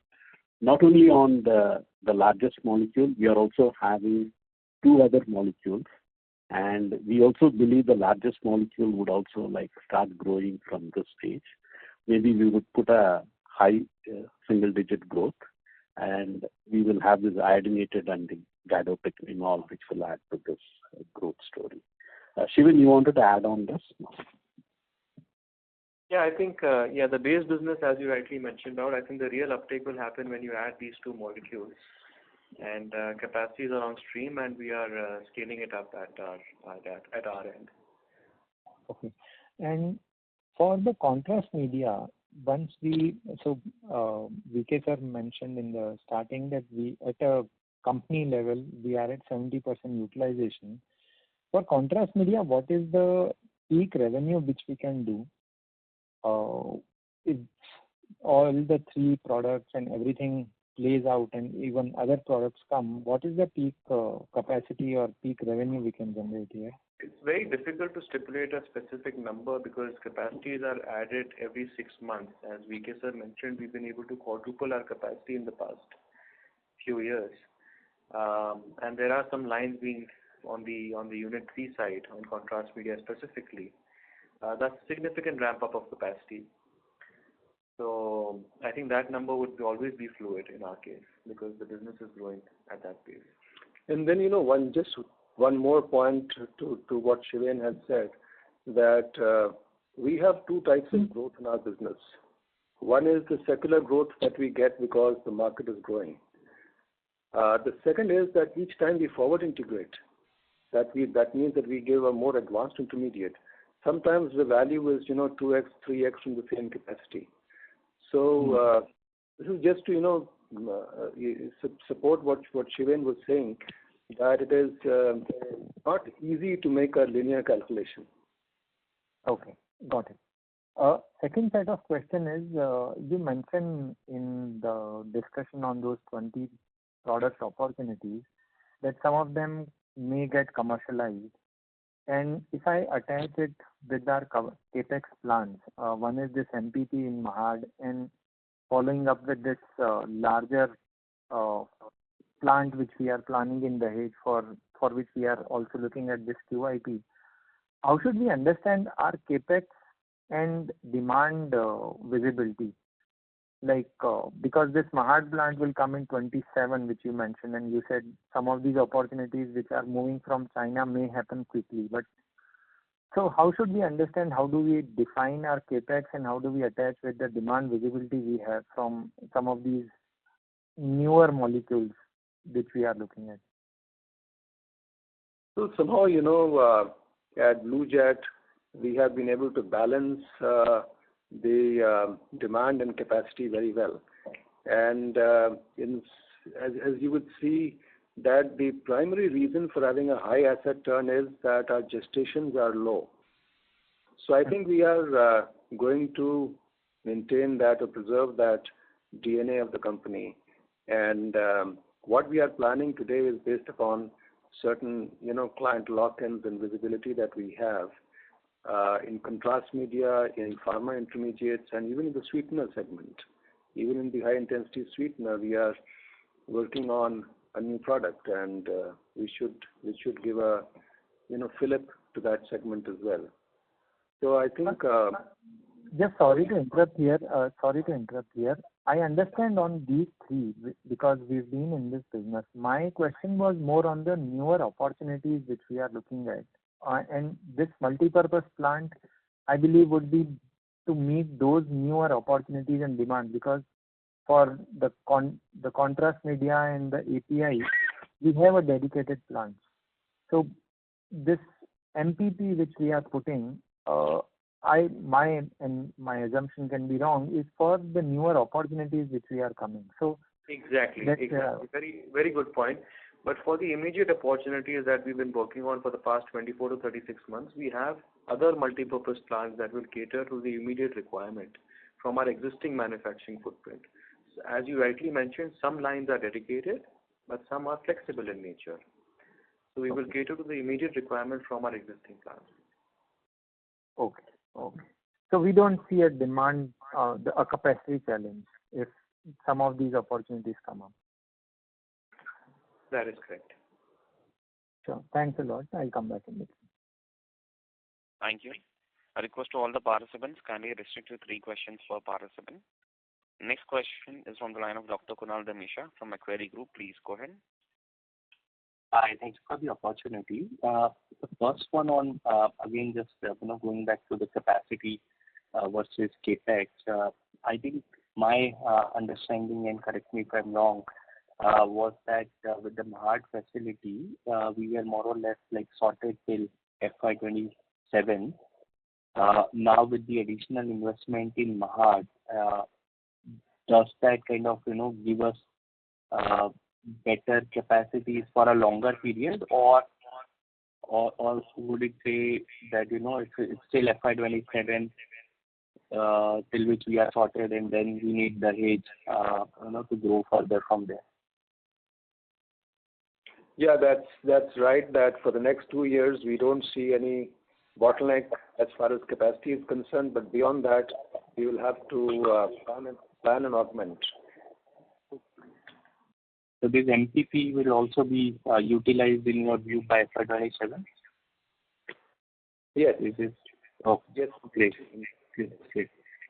Speaker 5: not only on the largest molecule, we are also having two other molecules. And we also believe the largest molecule would also like start growing from this stage. Maybe we would put a high single-digit growth, and we will have this iodinated and the gadopicrinol, which will add to this growth story. Shivan, you wanted to add on this?
Speaker 3: Yeah, I think, the base business, as you rightly mentioned out, I think the real uptake will happen when you add these two molecules. And capacities are on stream, and we are scaling it up at our end.
Speaker 10: Okay. And for the contrast media, once we, so VK sir mentioned in the starting that we, at a company level, we are at 70% utilization. For contrast media, what is the peak revenue which we can do? If all the three products and everything plays out and even other products come, what is the peak capacity or peak revenue we can generate here?
Speaker 3: It's very difficult to stipulate a specific number because capacities are added every 6 months. As VK sir mentioned, we've been able to quadruple our capacity in the past few years. And there are some lines being on the unit 3 side, on contrast media specifically. That's significant ramp up of capacity. So I think that number would always be fluid in our case because the business is growing at that pace.
Speaker 4: And then, one more point to what Shivan has said, that we have two types of growth in our business. One is the secular growth that we get because the market is growing. The second is that each time we forward integrate, that means that we give a more advanced intermediate. Sometimes the value is 2x, 3x from the same capacity. So this is just to support what Shivan was saying, that it is not easy to make a linear calculation.
Speaker 10: Okay, got it. Second set of question is, you mentioned in the discussion on those 20 product opportunities that some of them may get commercialized. And if I attach it with our CAPEX plans, one is this MPP in Mahad, and following up with this larger plant which we are planning in Dahej, for which we are also looking at this QIP. How should we understand our CAPEX and demand visibility? Like, because this Mahad plant will come in 27, which you mentioned, and you said some of these opportunities which are moving from China may happen quickly. But so how should we understand, how do we define our capex and how do we attach with the demand visibility we have from some of these newer molecules which we are looking at?
Speaker 4: So somehow, at Blue Jet, we have been able to balance the demand and capacity very well. And as you would see, that the primary reason for having a high asset turn is that our gestations are low. So I think we are going to maintain that or preserve that DNA of the company. And what we are planning today is based upon certain, client lock-ins and visibility that we have in contrast media, in pharma intermediates, and even in the sweetener segment. Even in the high-intensity sweetener, we are working on a new product, and we should give a, fillip to that segment as well. So I think.
Speaker 10: Just sorry to interrupt here. I understand on these three because we've been in this business. My question was more on the newer opportunities which we are looking at. And this multi-purpose plant, I believe, would be to meet those newer opportunities and demand, because for the contrast media and the API, we have a dedicated plant. So this MPP which we are putting, my assumption can be wrong, is for the newer opportunities which we are coming. So
Speaker 3: exactly. Very, very good point. But for the immediate opportunities that we've been working on for the past 24 to 36 months, we have other multi-purpose plants that will cater to the immediate requirement from our existing manufacturing footprint. So as you rightly mentioned, some lines are dedicated, but some are flexible in nature. So we will cater to the immediate requirement from our existing plants.
Speaker 10: Okay. So we don't see a demand, a capacity challenge if some of these opportunities come up.
Speaker 3: That is correct.
Speaker 10: Sure. Thanks a lot. I'll come back in the queue.
Speaker 1: Thank you. A request to all the participants, kindly restrict to 3 questions per participant. Next question is from the line of Dr. Kunal Damisha from Macquarie Group. Please go ahead.
Speaker 2: Hi, thanks for the opportunity. The first one on, again, just going back to the capacity versus capex. I think my understanding, and correct me if I'm wrong, was that with the Mahad facility, we were more or less like sorted till FY27. Now with the additional investment in Mahad, does that kind of give us better capacities for a longer period, or would it say that it's still FY27 till which we are sorted, and then we need the hedge to grow further from there?
Speaker 4: Yeah, that's right. That for the next 2 years we don't see any bottleneck as far as capacity is concerned. But beyond that, we will have to plan and augment.
Speaker 2: So this MPP will also be utilized in your view by FY27?
Speaker 4: Yes.
Speaker 2: Yes. Great.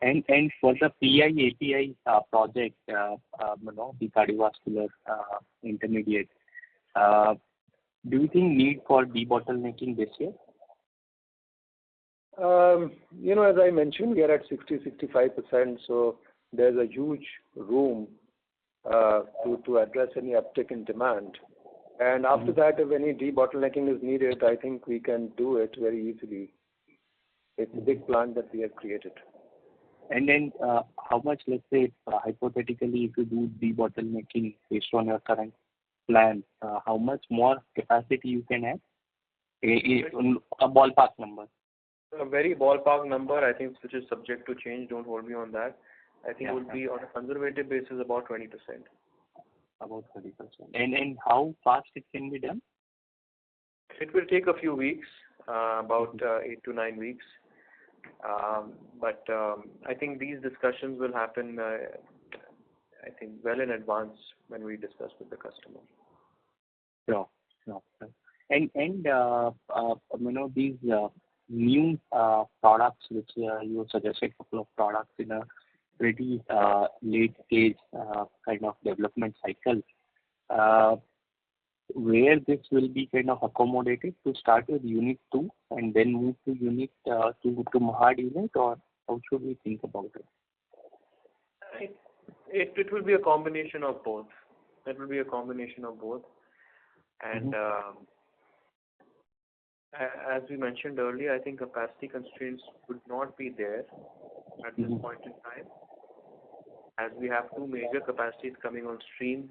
Speaker 2: And for the PI API project, the cardiovascular intermediate, do you think need for debottlenecking this year?
Speaker 4: As I mentioned, we are at 60-65%, so there's a huge room to address any uptick in demand. And after that, if any debottlenecking is needed, I think we can do it very easily. It's a big plant that we have created.
Speaker 2: And then how much, let's say, hypothetically, if you do debottlenecking based on your current plan, how much more capacity you can have? A ballpark number.
Speaker 3: A very ballpark number, I think, which is subject to change. Don't hold me on that. I think it would be on a conservative basis about 20%.
Speaker 2: About 30%. And how fast it can be done?
Speaker 3: It will take a few weeks, about 8 to 9 weeks. But I think these discussions will happen, I think, well in advance when we discuss with the customer.
Speaker 2: Sure. And these new products which you suggested, a couple of products in a pretty late stage kind of development cycle. Where this will be kind of accommodated to start with Unit 2 and then move to Unit to Mahad unit, or how should we think about it?
Speaker 3: It will be a combination of both. It will be a combination of both. And as we mentioned earlier, I think capacity constraints would not be there at this point in time, as we have two major capacities coming on stream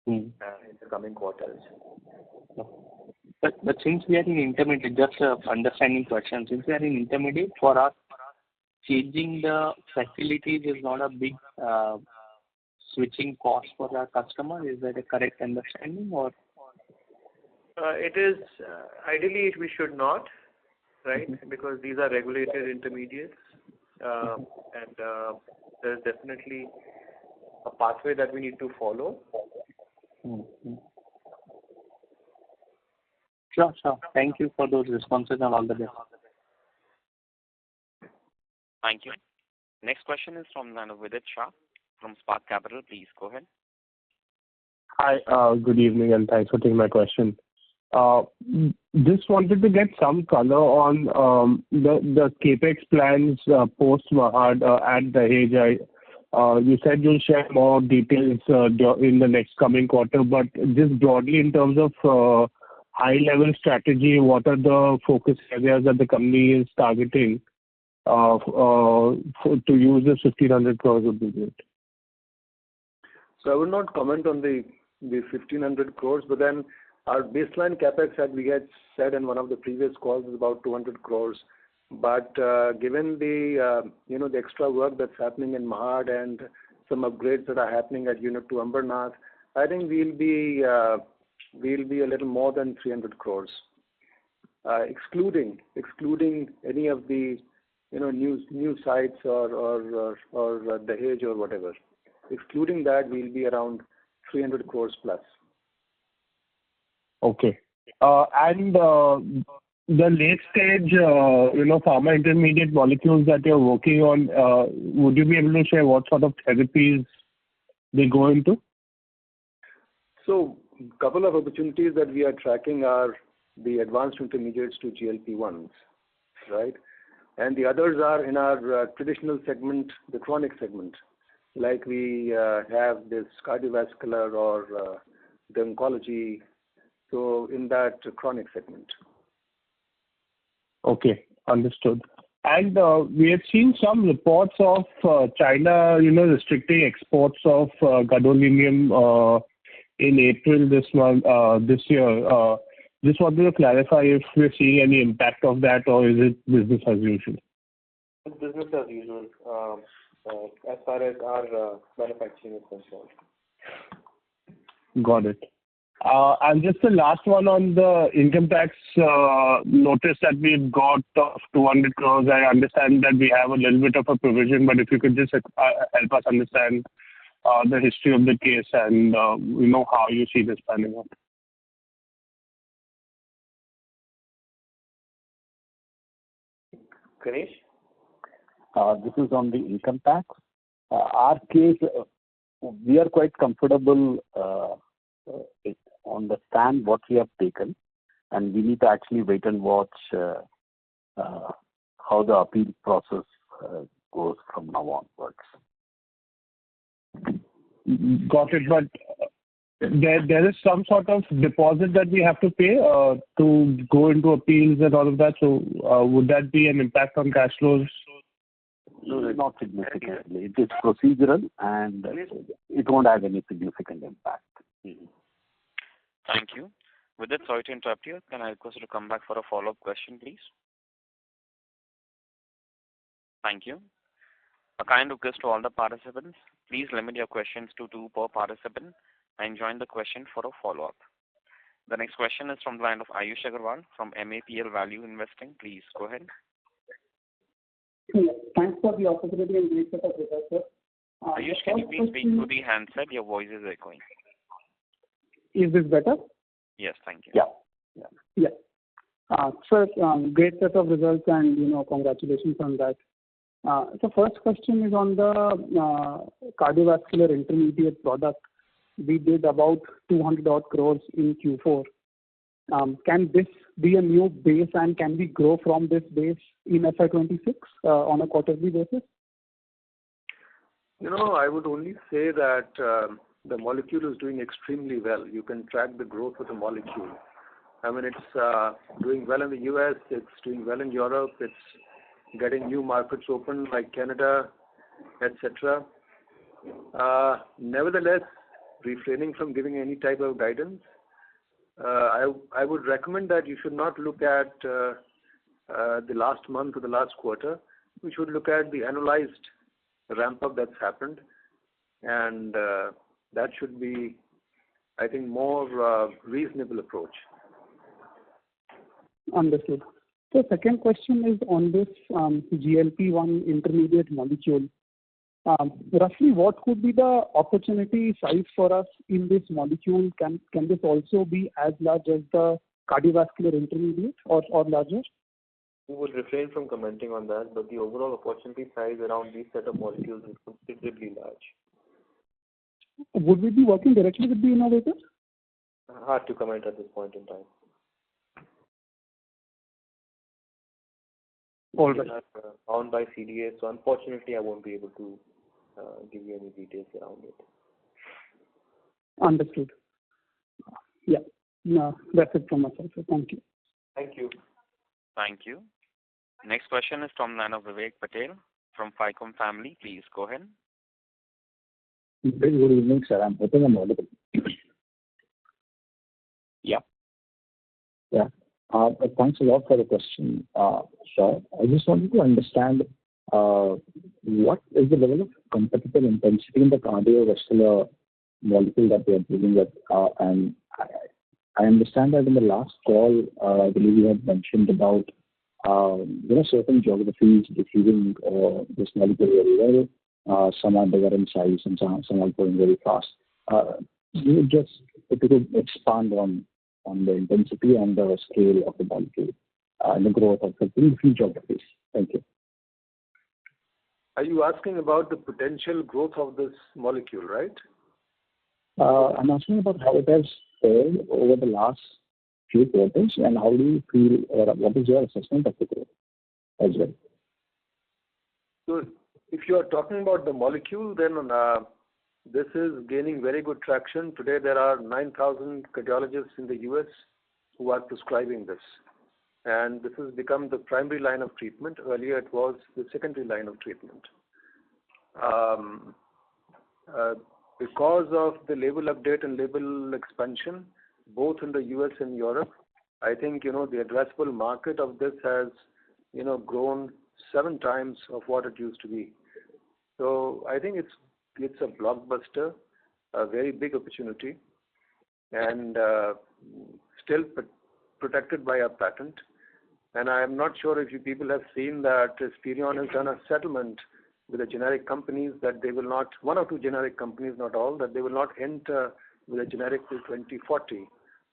Speaker 3: in the coming quarters.
Speaker 2: But since we are in intermediate, just a understanding question, since we are in intermediate, for us, changing the facilities is not a big switching cost for our customer. Is that a correct understanding, or?
Speaker 3: It is, ideally we should not, right? Because these are regulated intermediates, and there is definitely a pathway that we need to follow.
Speaker 2: Sure. Thank you for those responses and all the best.
Speaker 1: Thank you. Next question is from Vidit Shah from Spark Capital. Please go ahead.
Speaker 11: Hi, good evening, and thanks for taking my question. Just wanted to get some color on the capex plans post Mahad at Dahej. You said you'll share more details in the next coming quarter, but just broadly in terms of high-level strategy, what are the focus areas that the company is targeting to use the 1,500 crores would be great.
Speaker 4: So I will not comment on the 1,500 crores, but then our baseline capex, as we had said in one of the previous calls, is about 200 crores. But given the the extra work that's happening in Mahad and some upgrades that are happening at Unit 2 Ambernath, I think we'll be a little more than 300 crores, excluding any of the new sites or Dahej or whatever. Excluding that, we'll be around 300 crores plus.
Speaker 11: Okay. And the late stage, pharma intermediate molecules that you're working on, would you be able to share what sort of therapies they go into?
Speaker 4: So, a couple of opportunities that we are tracking are the advanced intermediates to GLP-1s, right? And the others are in our traditional segment, the chronic segment, like we have this cardiovascular or the oncology, so in that chronic segment.
Speaker 11: Okay, understood. And we have seen some reports of China, restricting exports of gadolinium in April this year. Just wanted to clarify if we're seeing any impact of that, or is it business as usual?
Speaker 3: It's business as usual, as far as our manufacturing is concerned.
Speaker 11: Got it. And just the last one on the income tax notice that we've got of 200 crores. I understand that we have a little bit of a provision, but if you could just help us understand the history of the case and how you see this panning out.
Speaker 3: Ganesh?
Speaker 5: This is on the income tax. Our case, we are quite comfortable on the stand what we have taken, and we need to actually wait and watch how the appeal process goes from now onwards.
Speaker 11: Got it, but there is some sort of deposit that we have to pay to go into appeals and all of that. So would that be an impact on cash flows?
Speaker 5: No, not significantly. It is procedural and it won't have any significant impact.
Speaker 1: Thank you. With that, sorry to interrupt you. Can I request you to come back for a follow-up question, please? Thank you. A kind request to all the participants. Please limit your questions to 2 per participant and join the question for a follow-up. The next question is from the line of Ayush Agarwal from MAPL Value Investing. Please go ahead.
Speaker 12: Thanks for the opportunity and great set of results, sir.
Speaker 1: Ayush, can you please speak to the handset? Your voice is echoing.
Speaker 12: Is this better?
Speaker 1: Yes, thank you.
Speaker 12: Yeah. Sir, great set of results and, congratulations on that. So first question is on the cardiovascular intermediate product. We did about 200 odd crores in Q4. Can this be a new base, and can we grow from this base in FY26 on a quarterly basis?
Speaker 4: I would only say that the molecule is doing extremely well. You can track the growth of the molecule. I mean, it's doing well in the US, it's doing well in Europe, it's getting new markets open like Canada, etc. Nevertheless, refraining from giving any type of guidance, I would recommend that you should not look at the last month or the last quarter. We should look at the annualized ramp-up that's happened, and that should be, I think, more reasonable approach.
Speaker 12: Understood. So second question is on this GLP-1 intermediate molecule. Roughly, what could be the opportunity size for us in this molecule? Can this also be as large as the cardiovascular intermediate or larger?
Speaker 3: We will refrain from commenting on that, but the overall opportunity size around these set of molecules is considerably large.
Speaker 12: Would we be working directly with the innovators?
Speaker 3: Hard to comment at this point in time.
Speaker 12: All right.
Speaker 3: We are bound by CDA, so unfortunately I won't be able to give you any details around it.
Speaker 12: Understood. Yeah. No, that's it from my side. So thank you.
Speaker 3: Thank you.
Speaker 1: Thank you. Next question is from line of Vivek Patel from FICOM family. Please go ahead.
Speaker 7: Very good evening, sir. I'm hoping I'm audible.
Speaker 5: Yeah.
Speaker 7: Yeah. Thanks a lot for the question, sir. I just wanted to understand what is the level of competitive intensity in the cardiovascular molecule that we are dealing with. And I understand that in the last call, I believe you had mentioned about certain geographies receiving this molecule very well. Some are bigger in size and some are growing very fast. If you could expand on the intensity and the scale of the molecule and the growth of the different geographies. Thank you.
Speaker 4: Are you asking about the potential growth of this molecule, right?
Speaker 7: I'm asking about how it has fared over the last few quarters, and how do you feel, or what is your assessment of the growth as well?
Speaker 4: So, if you are talking about the molecule, then this is gaining very good traction. Today, there are 9,000 cardiologists in the US who are prescribing this. And this has become the primary line of treatment. Earlier, it was the secondary line of treatment. Because of the label update and label expansion, both in the US and Europe, I think, the addressable market of this has, grown 7 times of what it used to be. So I think it's a blockbuster, a very big opportunity, and still protected by a patent. And I am not sure if you people have seen that Spirion has done a settlement with the generic companies that they will not, one or two generic companies, not all, that they will not enter with a generic till 2040.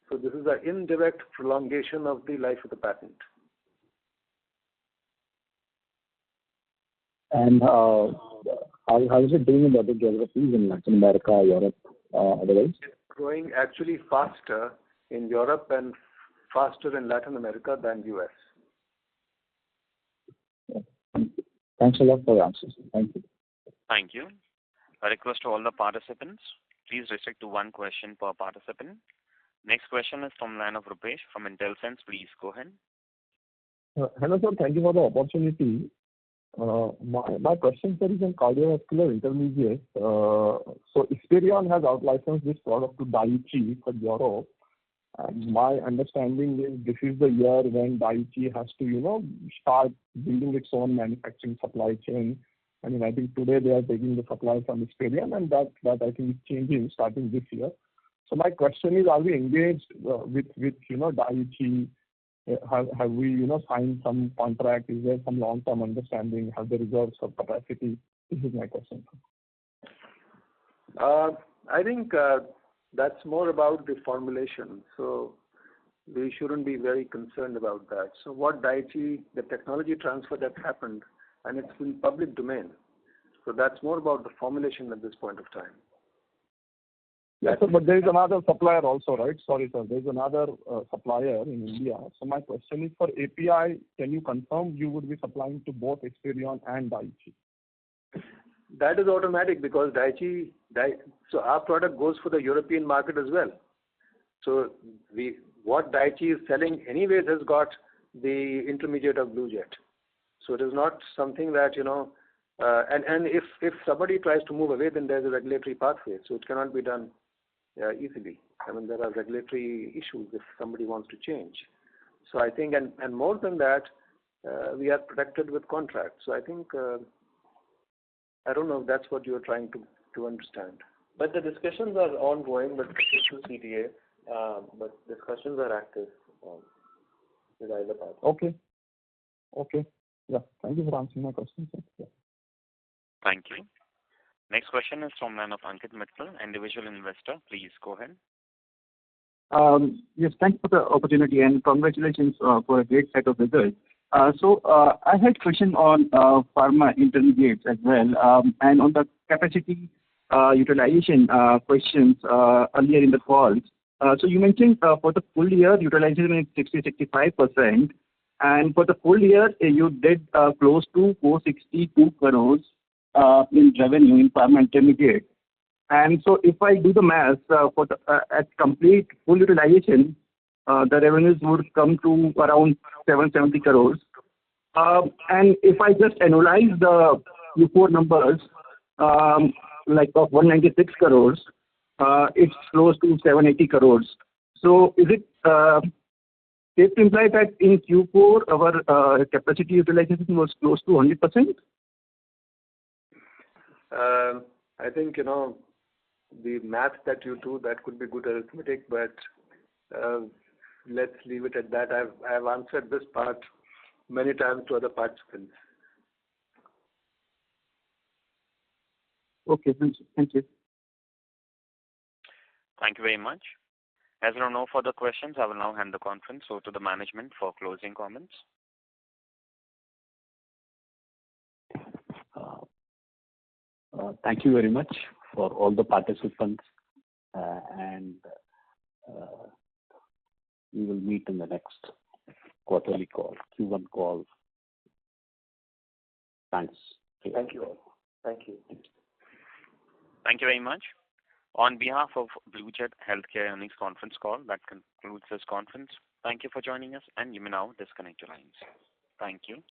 Speaker 4: So this is an indirect prolongation of the life of the patent.
Speaker 7: And how is it doing in the other geographies in Latin America, Europe, otherwise?
Speaker 4: It's growing actually faster in Europe and faster in Latin America than US.
Speaker 7: Thanks a lot for the answers. Thank you.
Speaker 1: Thank you. A request to all the participants, please restrict to one question per participant. Next question is from line of Rupesh from IntelSense. Please go ahead.
Speaker 13: Hello, sir. Thank you for the opportunity. My question, sir, is on cardiovascular intermediates. So Spirion has out-licensed this product to Daiichi for Europe. And my understanding is this is the year when Daiichi has to, start building its own manufacturing supply chain. I mean, I think today they are taking the supply from Spirion, and that I think is changing starting this year. So my question is, are we engaged with Daiichi? Have we, signed some contract? Is there some long-term understanding? Have they reserved some capacity? This is my question.
Speaker 4: I think that's more about the formulation. So we shouldn't be very concerned about that. So what Daiichi, the technology transfer that happened and it's in public domain. So that's more about the formulation at this point of time.
Speaker 13: Yes, sir, but there is another supplier also, right? Sorry, sir. There is another supplier in India. So my question is for API, can you confirm you would be supplying to both Experion and Daiichi?
Speaker 4: That is automatic because so our product goes for the European market as well. So what Daiichi is selling anyways has got the intermediate of Blue Jet. So it is not something that, and if somebody tries to move away, then there's a regulatory pathway. So it cannot be done easily. I mean, there are regulatory issues if somebody wants to change. So I think, and more than that, we are protected with contracts. So I think, I don't know if that's what you're trying to understand.
Speaker 3: But the discussions are ongoing, but to CTA, but discussions are active with either party.
Speaker 13: Okay. Yeah. Thank you for answering my question, sir. Yeah.
Speaker 1: Thank you. Next question is from line of Ankit Mittal, individual investor. Please go ahead.
Speaker 14: Yes, thanks for the opportunity and congratulations for a great set of results. So I had a question on pharma intermediates as well, and on the capacity utilization questions earlier in the call. So you mentioned for the full year utilization is 60-65%, and for the full year you did close to 462 crores in revenue in pharma intermediate. And so if I do the math for the, at complete full utilization, the revenues would come to around 770 crores. And if I just analyze the Q4 numbers, like of 196 crores, it's close to 780 crores. So is it safe to imply that in Q4 our capacity utilization was close to 100%?
Speaker 4: I think, the math that you do, that could be good arithmetic, but let's leave it at that. I've answered this part many times to other participants.
Speaker 14: Okay, thank you.
Speaker 1: Thank you very much. As there are no further questions, I will now hand the conference over to the management for closing comments.
Speaker 5: Thank you very much for all the participants, and we will meet in the next quarterly call, Q1 call. Thanks.
Speaker 3: Thank you all. Thank you.
Speaker 1: Thank you very much. On behalf of Blue Jet Healthcare Earnings Conference Call, that concludes this conference. Thank you for joining us, and you may now disconnect your lines. Thank you.